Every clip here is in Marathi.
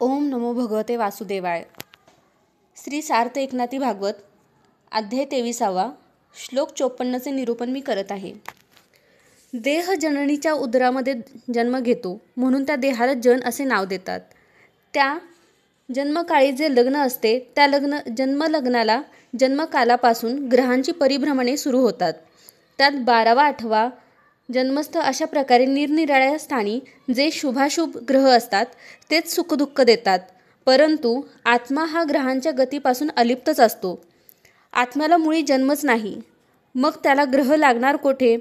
ओम नमो भगवते वासुदेवाय. श्री सार्थ एकनाथी भागवत अध्याय 23 श्लोक 54चे निरूपण मी करत आहे. देह जननीच्या उदरामध्ये जन्म घेतो म्हणून त्या देहाला जन असे नाव देतात. त्या जन्मकाळी जे लग्न असते त्या जन्मलग्नाला जन्मकालापासून ग्रहांची परिभ्रमणे सुरू होतात. त्यात 12वा 8वा जन्मस्थ अशा प्रकारे निरनिराळ्या स्थानी जे शुभाशुभ ग्रह असतात तेच सुखदुःख देतात. परंतु आत्मा हा ग्रहांच्या गतीपासून अलिप्तच असतो. आत्म्याला मुळी जन्मच नाही, मग त्याला ग्रह लागणार कोठे?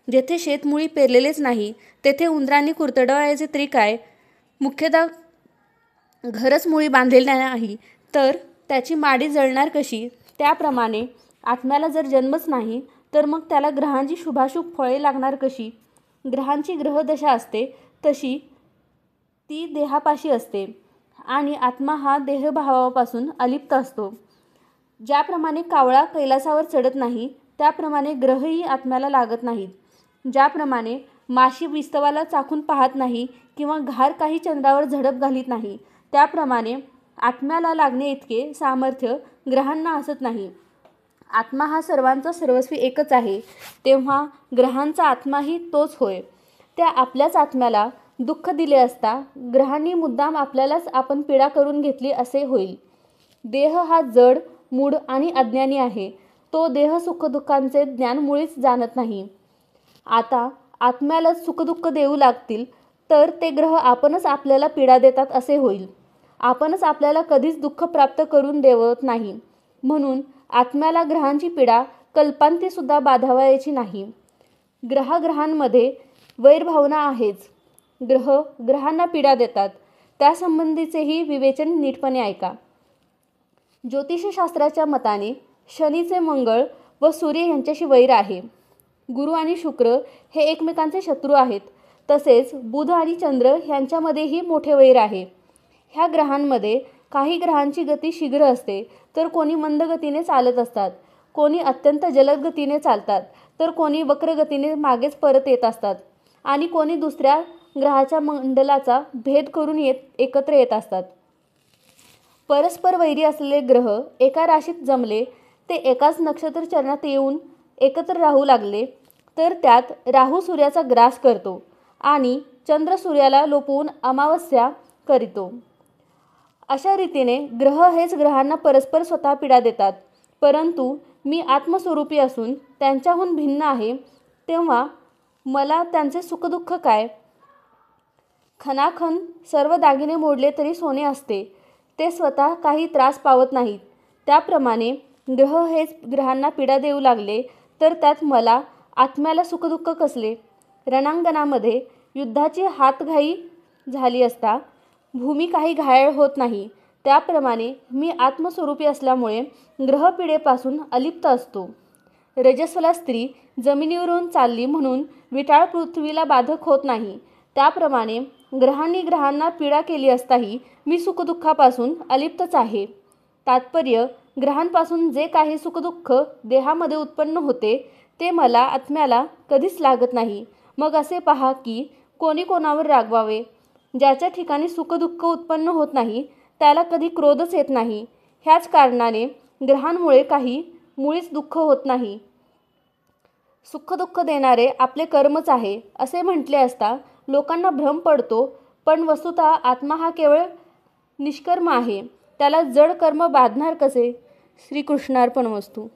जेथे शेतमुळी पेरलेलेच नाही तेथे उंदरांनी कुरतडावयाचे तरी काय? मुख्यतः घरच मुळी बांधलेले नाही तर त्याची माडी जळणार कशी? त्याप्रमाणे आत्म्याला जर जन्मच नाही तर मग त्याला ग्रहांची शुभाशुभ फळे लागणार कशी? ग्रहांची ग्रहदशा असते तशी ती देहापाशी असते आणि आत्मा हा देहभावापासून अलिप्त असतो. ज्याप्रमाणे कावळा कैलासावर चढत नाही त्याप्रमाणे ग्रहही आत्म्याला लागत नाहीत. ज्याप्रमाणे माशी विस्तवाला चाखून पाहत नाही किंवा घार काही चंद्रावर झडप घालीत नाही त्याप्रमाणे आत्म्याला लागणे इतके सामर्थ्य ग्रहांना असत नाही. आत्मा हा सर्वांचा सर्वस्वी एकच आहे, तेव्हा ग्रहांचा आत्माही तोच होय. त्या आपल्याच आत्म्याला दुःख दिले असता ग्रहांनी मुद्दाम आपल्यालाच आपण पीडा करून घेतली असे होईल. देह हा जड, मूढ आणि अज्ञानी आहे. तो देह सुखदुःखांचे ज्ञान मुळीच जाणत नाही. आता आत्म्यालाच सुखदुःख देऊ लागतील तर ते ग्रह आपणच आपल्याला पीडा देतात असे होईल. आपणच आपल्याला कधीच दुःख प्राप्त करून देवत नाही, म्हणून आत्म्याला ग्रहांची पीडा कल्पांती सुद्धा बाधावायची नाही. ग्रहांमध्ये वैरभावना आहेच. ग्रह ग्रहांना पीडा देतात त्यासंबंधीचेही विवेचन नीटपणे ऐका. ज्योतिषशास्त्राच्या मताने शनीचे मंगळ व सूर्य यांच्याशी वैर आहे. गुरु आणि शुक्र हे एकमेकांचे शत्रू आहेत. तसेच बुध आणि चंद्र यांच्यामध्येही मोठे वैर आहे. ह्या ग्रहांमध्ये काही ग्रहांची गती शीघ्र असते तर कोणी मंद गतीने चालत असतात, कोणी अत्यंत जलद गतीने चालतात तर कोणी वक्र गतीने मागेच परत येत असतात आणि कोणी दुसऱ्या ग्रहाच्या मंडलाचा भेद करून एकत्र येत असतात. परस्पर वैरी असलेले ग्रह एका राशीत जमले ते एकाच नक्षत्र चरणात येऊन एकत्र राहू लागले तर त्यात राहू सूर्याचा ग्रास करतो आणि चंद्र सूर्याला लोपवून अमावस्या करीतो. अशा रीतीने ग्रह हेच ग्रहांना परस्पर स्वतः पीडा देतात. परंतु मी आत्मस्वरूपी असून त्यांच्याहून भिन्न आहे, तेव्हा मला त्यांचे सुखदुःख काय? खनाखन सर्व दागिने मोडले तरी सोने असते, ते स्वतः काही त्रास पावत नाहीत. त्याप्रमाणे ग्रह हेच ग्रहांना पीडा देऊ लागले तर त्यात मला आत्म्याला सुखदुःख कसले? रणांगणामध्ये युद्धाची हातघाई झाली असता भूमी काही घायाळ होत नाही, त्याप्रमाणे मी आत्मस्वरूपी असल्यामुळे ग्रहपीडेपासून अलिप्त असतो. रजस्वला स्त्री जमिनीवरून चालली म्हणून विटाळ पृथ्वीला बाधक होत नाही, त्याप्रमाणे ग्रहांनी ग्रहांना पीडा केली असताही मी सुखदुःखापासून अलिप्तच आहे. तात्पर्य, ग्रहांपासून जे काही सुखदुःख देहामध्ये उत्पन्न होते ते मला आत्म्याला कधीच लागत नाही. मग असे पहा की कोणी कोणावर रागवावे? ज्याच्या ठिकाणी सुखदुःख उत्पन्न होत नाही त्याला कधी क्रोधच येत नाही. ह्याच कारणाने ग्रहांमुळे काही मुळीच दुःख होत नाही. सुखदुःख देणारे आपले कर्मच आहे असे म्हटले असता लोकांना भ्रम पडतो, पण वस्तुतः आत्मा हा केवळ निष्कर्म आहे. त्याला जड कर्म बाधणार कसे? श्रीकृष्णार्पणमस्तु.